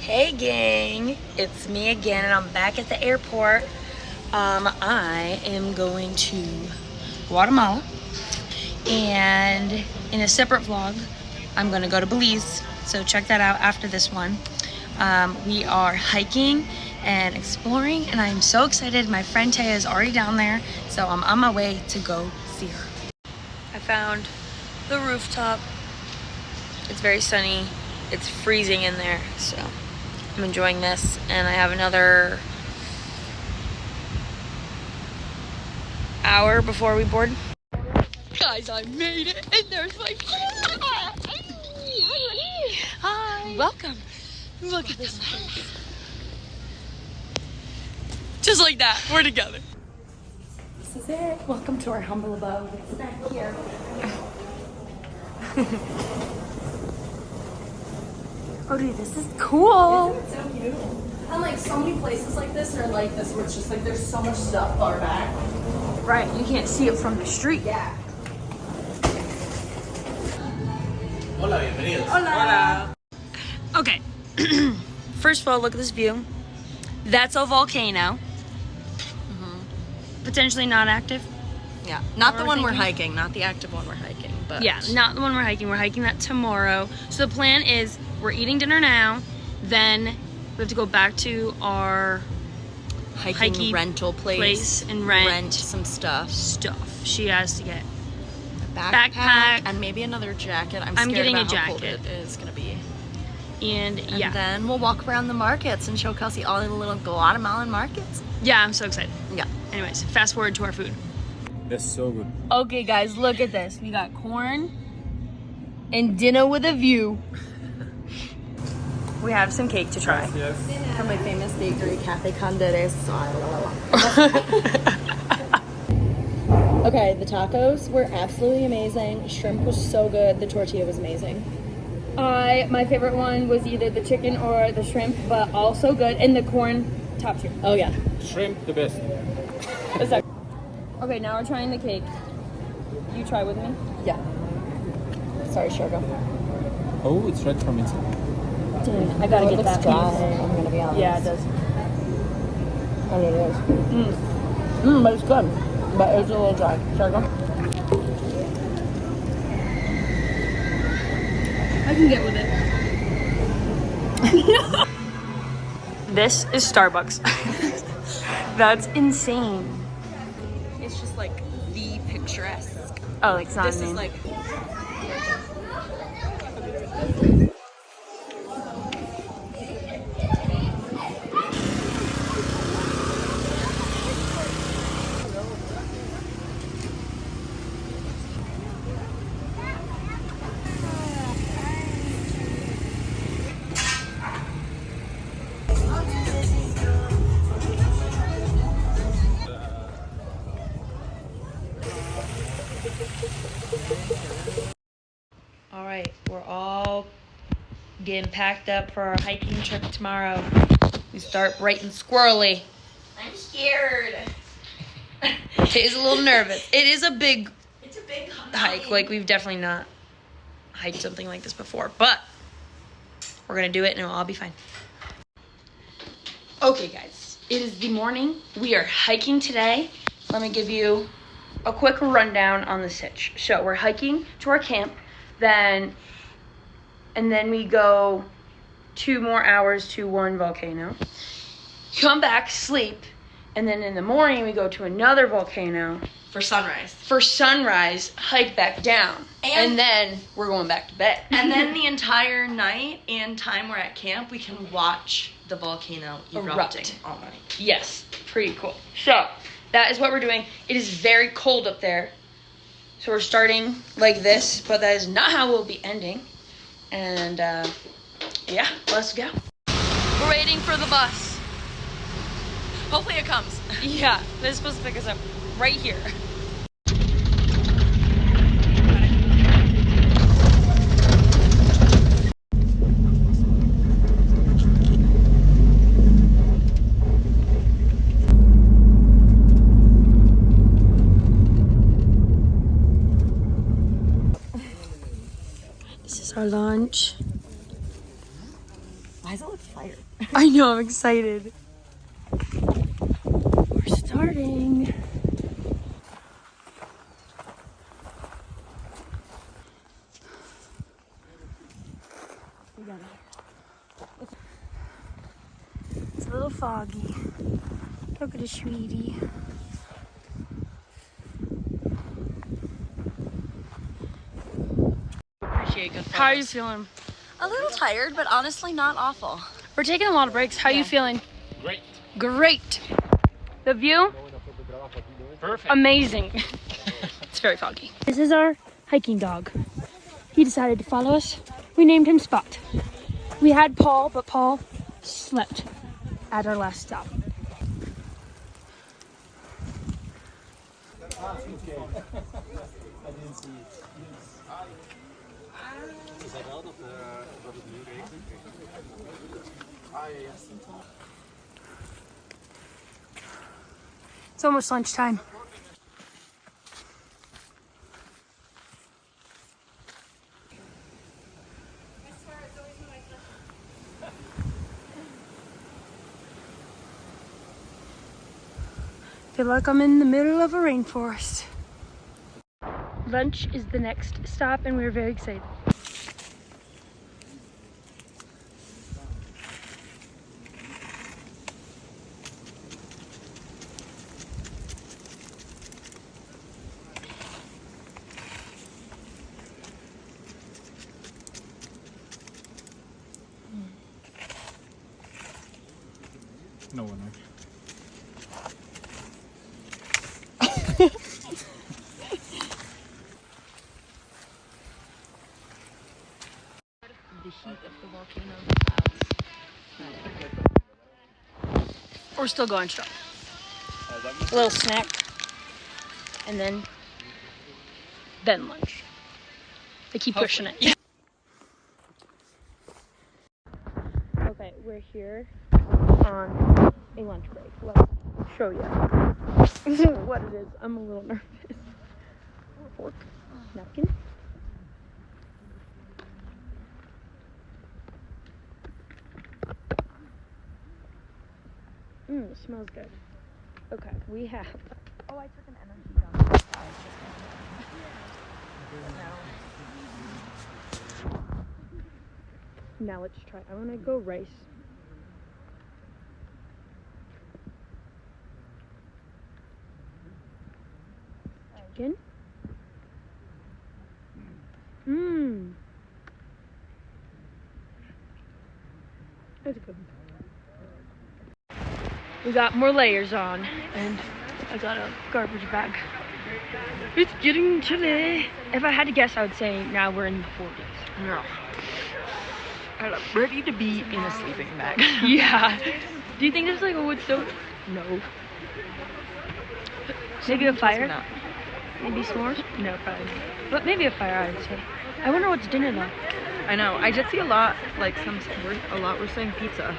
Hey gang, it's me again and I'm back at the airport. I am going to Guatemala, and in a separate vlog I'm going to go to Belize, so check that out after this one. We are hiking and exploring and I'm so excited. My friend Taya is already down there, so I'm on my way to go see her. I found the rooftop. It's very sunny. It's freezing in there, so I'm enjoying this, and I have another hour before we board. Guys, I made it, and there's my friend. Hi. Welcome. Look at this place. Just like that, we're together. This is it. Welcome to our humble abode. It's back here. Oh dude, this is cool. Isn't it so cute? And like so many places like this are like this where it's just like there's so much stuff far back. Right, you can't see it from the street. Yeah. Hola, bienvenidos. Hola. Okay, first of all, look at this view. That's a volcano. Potentially not active. Yeah. Not the one we're thinking? hiking, not the active one we're hiking, but Yeah, not the one we're hiking. We're hiking that tomorrow. So the plan is we're eating dinner now, then we have to go back to our hiking rental place and rent some stuff. She has to get A backpack. and maybe another jacket. I'm I'm scared getting about a how cold jacket. it is gonna be. and And yeah. then we'll walk around the markets and show Kelsey all the little Guatemalan markets. Yeah, I'm so excited. Yeah. Anyways, fast forward to our food. That's so good. Okay guys, look at this. We got corn and dinner with a view. We have some cake to try. Yes. From my famous bakery, Cafe Conderes. Okay, the tacos were absolutely amazing. Shrimp was so good. The tortilla was amazing. My favorite one was either the chicken or the shrimp, but also good. And the corn, top tier. Oh yeah. Shrimp, the best. Okay, now we're trying the cake. You try with me? Yeah. Sorry, Sugar. Oh, it's right from inside. Dang, I gotta get that piece. I'm gonna be honest. Yeah, it does. Oh, it is. But it's good. But it's a little dry. Sugar. I can get with it. This is Starbucks. That's insane. It's just like the picturesque. Oh, like it's not This a name. is like. All right, we're all getting packed up for our hiking trip tomorrow. We start bright and squirrely. I'm scared. It is a little nervous. It is a big It's a big hike. Like, we've definitely not hiked something like this before, but we're gonna do it and it'll all be fine. Okay, guys, it is the morning. We are hiking today. Let me give you a quick rundown on the sitch. So we're hiking to our camp, and then we go 2 more hours to one volcano. Come back, sleep, and then in the morning we go to another volcano For sunrise. for sunrise, hike back down, and then we're going back to bed. And then the entire night and time we're at camp, we can watch the volcano erupting all night. Yes, pretty cool. So that is what we're doing. It is very cold up there, so we're starting like this, but that is not how we'll be ending. And yeah, let's go. We're waiting for the bus. Hopefully it comes. Yeah, they're supposed to pick us up right here. This is our lunch. Why does it look fire? scared. I know, I'm excited. We're starting. It's a little foggy. Look at it, sweetie. Appreciate good How are you feeling? A little tired, but honestly not awful. We're taking a lot of breaks. How are you feeling? Great. Great. The view? Perfect. Amazing. It's very foggy. This is our hiking dog. He decided to follow us. We named him Spot. We had Paul, but Paul slept at our last stop. It's almost lunchtime. I feel like I'm in the middle of a rainforest. Lunch is the next stop and we're very excited. No one. The heat of the volcano clouds. We're still going strong. A little snack. And then lunch. They keep pushing it. Okay, we're here on a lunch break. Let's show you what it is. I'm a little nervous. Fork, napkin. It smells good. Okay, we have. Oh, I took an energy dump. Now let's try. I want to go rice. Chicken. That's good. We got more layers on, and I got a garbage bag. It's getting chilly. If I had to guess, I would say now we're in the 40s. No. I'm ready to be in a sleeping bag. Yeah. Do you think there's like a wood stove? No. Maybe a fire? No. Maybe s'mores? No, probably not. But maybe a fire, I would say. I wonder what's dinner though. I know. I did see a lot, like a lot were saying pizza.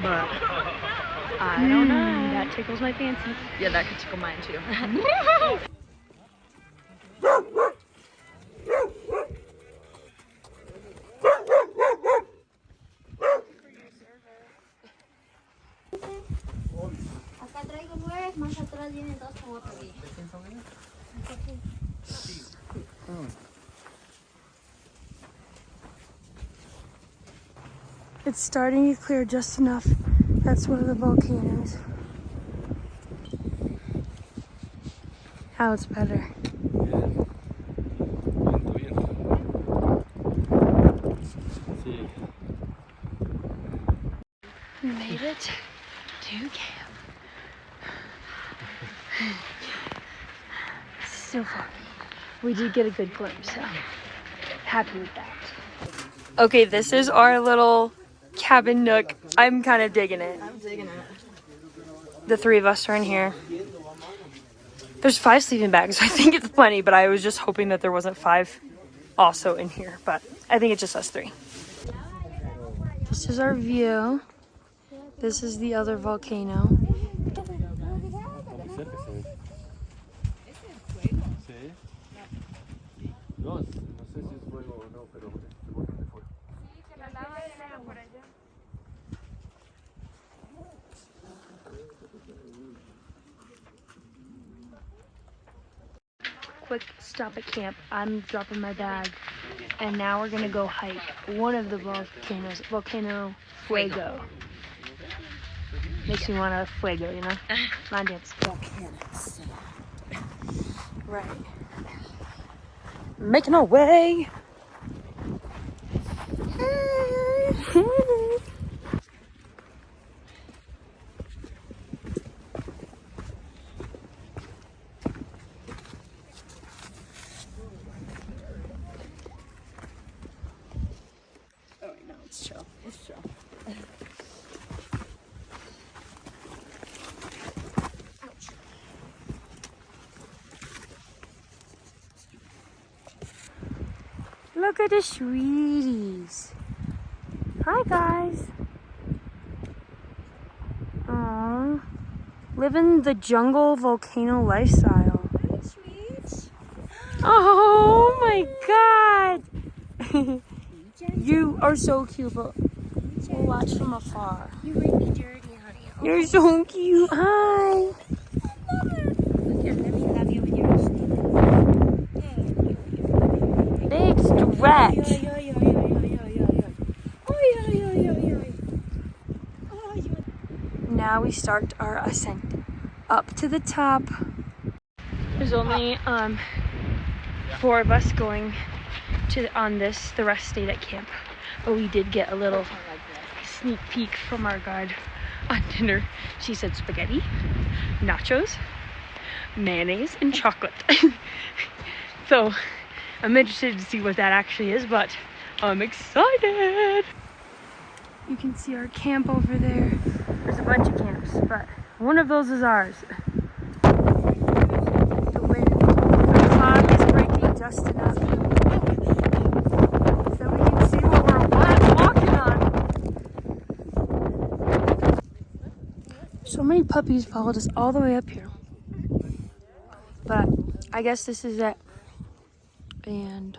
But I don't know. That tickles my fancy. Yeah, that could tickle mine too. Acá traigo 9, más atrás vienen 2 como pedí. It's starting to clear just enough. That's one of the volcanoes. How it's better. We made it to camp. So far. We did get a good glimpse, so happy with that. Okay, this is our little cabin nook. I'm kind of digging it. I'm digging it. The 3 of us are in here. There's 5 sleeping bags, so I think it's plenty, but I was just hoping that there wasn't 5 also in here, but I think it's just us 3. This is our view. This is the other volcano. quick stop at camp. I'm dropping my bag, and now we're gonna go hike one of the volcanoes, Volcano Fuego. Makes me want a fuego, you know? Line dance. Volcanoes. Right. Making our way. It's chill. It's chill. Look at the sweeties. Hi guys. Aww. Living the jungle volcano lifestyle. Hi, sweet. Oh my god. You are so cute, but we'll watch from afar. You make me dirty, honey. You're so cute. Hi. Here, let me love you when you're asleep. Big stretch. Now we start our ascent up to the top. There's only 4 of us going on this. The rest stayed at camp, but we did get a little sneak peek from our guide on dinner. She said spaghetti, nachos, mayonnaise, and chocolate. So I'm interested to see what that actually is, but I'm excited. You can see our camp over there. There's a bunch of camps, but one of those is ours. The wind, the fog is breaking just enough so we can see what we're walking on. So many puppies followed us all the way up here. But I guess this is it. And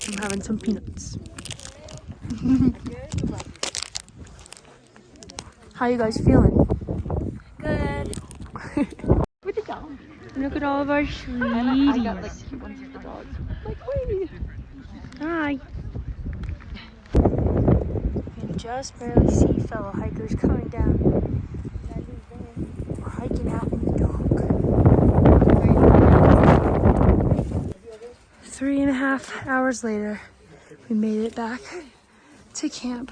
I'm having some peanuts. How you guys feeling? Good. Look at all of our sweeties. I got like cute ones with the dogs. Like, wait. Hi. You can just barely see fellow hikers coming down. We're hiking out in the dark. 3.5 hours later, we made it back to camp.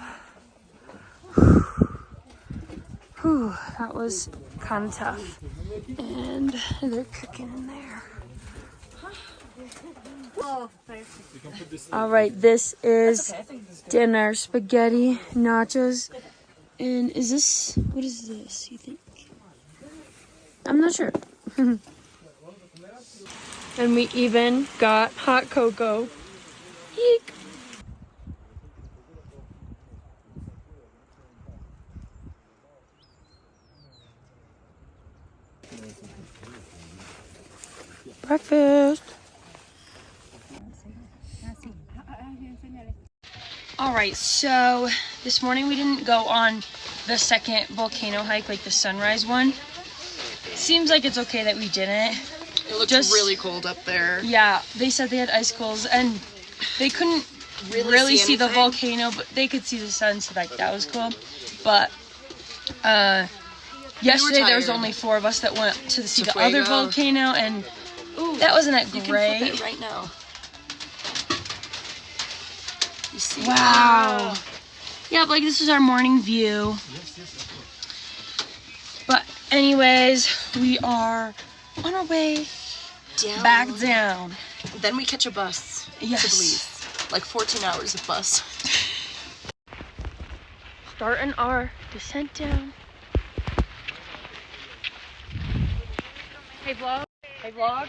Whew, that was kind of tough. And they're cooking in there. All right, this is dinner: spaghetti, nachos, and is this, what is this, you think? I'm not sure. And we even got hot cocoa. Eek. Breakfast. All right, so this morning we didn't go on the second volcano hike, like the sunrise one. Seems like it's okay that we didn't. It looks really cold up there. Yeah, they said they had icicles and they couldn't really see the volcano, but they could see the sun, so like that was cool. But yesterday there was only 4 of us that went to see the other volcano, and that wasn't that great. You can flip it right now. You see? Wow. Yeah, but like this is our morning view. But anyways, we are on our way back down. Then we catch a bus. Yes. To Belize. Like 14 hours of bus. Starting our descent down. Hey vlog. Hey vlog,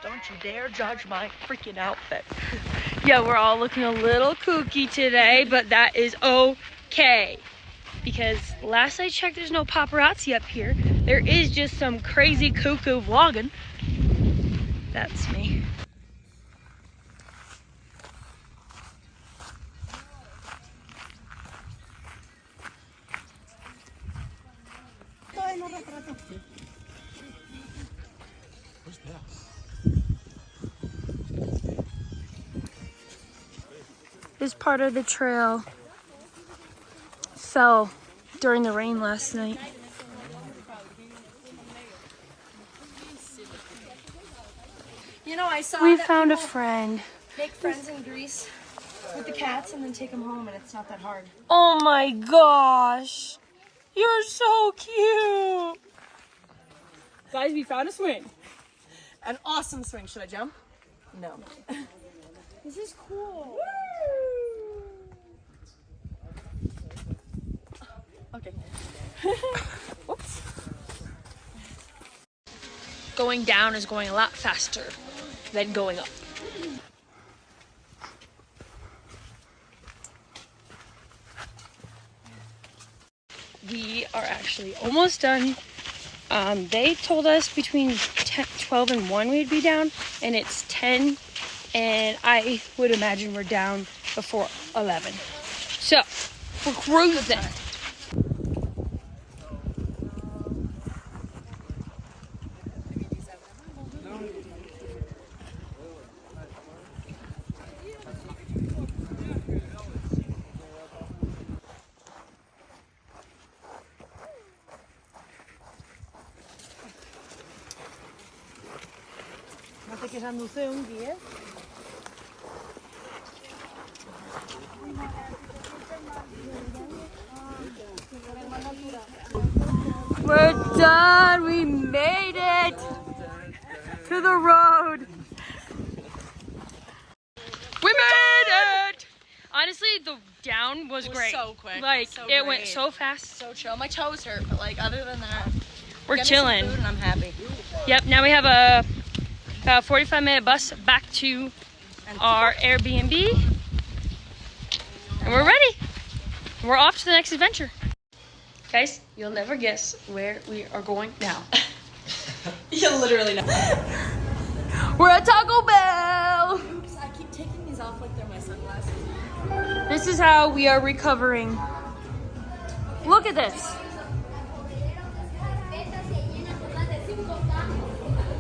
don't you dare judge my freaking outfit. Yeah, we're all looking a little kooky today, but that is okay. Because last I checked, there's no paparazzi up here. There is just some crazy cuckoo vlogging. That's me. This part of the trail fell during the rain last night. You know, I saw We that found a people friend. make friends in Greece with the cats and then take them home, and it's not that hard. Oh my gosh. You're so cute. Guys, we found a swing. An awesome swing. Should I jump? No. This is cool. Okay. Whoops. Going down is going a lot faster than going up. We are actually almost done. They told us between 12 and 1 we'd be down, and it's 10, and I would imagine we're down before 11. So, we're cruising. Quejándose un día. We're done. We made it to the road. We made it. Honestly, the down was great. So quick. Like So it went great. so fast. So chill. My toes hurt, but like other than that, We're get me some chilling. food and I'm happy. Yep. Now we have a about 45-minute bus back to our Airbnb, and we're ready. We're off to the next adventure. Guys, you'll never guess where we are going now. You literally know. We're at Taco Bell. Oops, I keep taking these off like they're my sunglasses. This is how we are recovering. Look at this.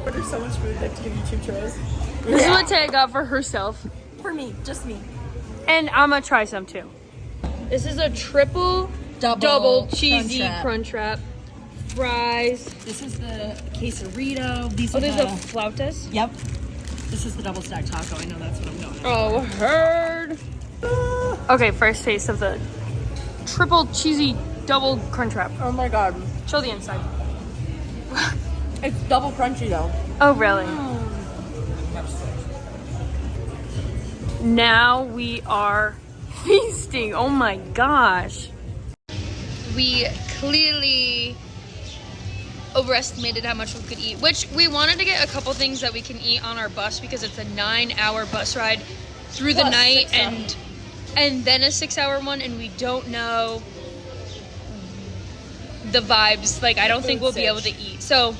Order so much food like to do YouTube trays. This is what Taya got for herself. For me, just me. And I'm gonna try some too. This is a triple double cheesy crunch wrap. Fries. This is the quesarito. These Oh, are there's the... the flautas. Yep. This is the double stack taco. I know that's what I'm going. Oh, heard. Okay, first taste of the triple cheesy double crunch wrap. Oh my god. Show the inside. It's double crunchy though. Oh, really? Now we are feasting. Oh my gosh. We clearly overestimated how much we could eat, which we wanted to get a couple things that we can eat on our bus because it's a 9-hour bus ride through the night and then a 6-hour one, and we don't know the vibes. Like, I don't think we'll be able to eat. So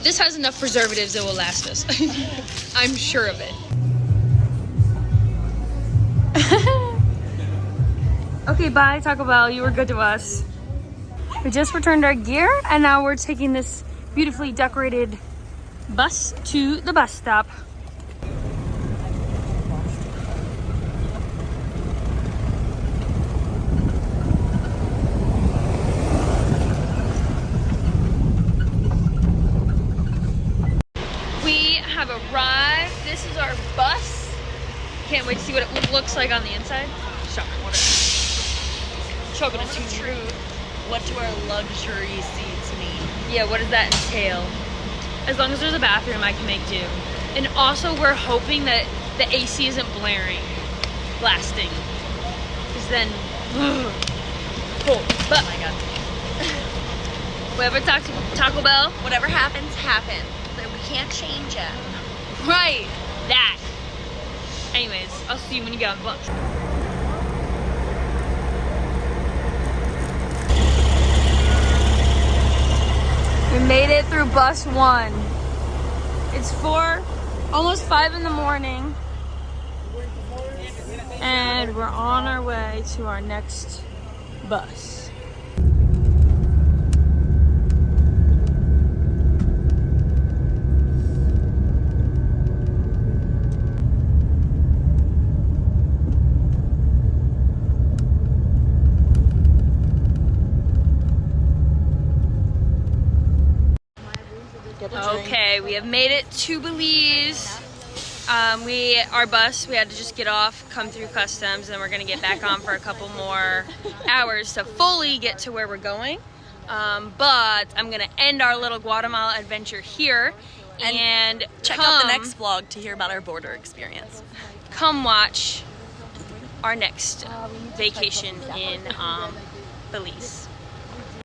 this has enough preservatives that will last us. I'm sure of it. Okay, bye Taco Bell. You were good to us. We just returned our gear, and now we're taking this beautifully decorated bus to the bus stop. We have arrived. This is our bus. Can't wait to see what it looks like on the inside. Shocker, whatever. Choking it too true. What do our luxury seats mean? Yeah, what does that entail? As long as there's a bathroom, I can make do. And also, we're hoping that the AC isn't blasting. Because then, cool. But, Oh my god. whatever Taco Bell, Whatever happens, happens. But we can't change it. right, that. Anyways, I'll see you when you get on the bus. We made it through bus 1. It's almost 5 in the morning. And we're on our way to our next bus. Okay, we have made it to Belize. Our bus, we had to just get off, come through customs, and we're gonna get back on for a couple more hours to fully get to where we're going. But I'm gonna end our little Guatemala adventure here and Check out the next vlog to hear about our border experience. Come watch our next vacation in Belize.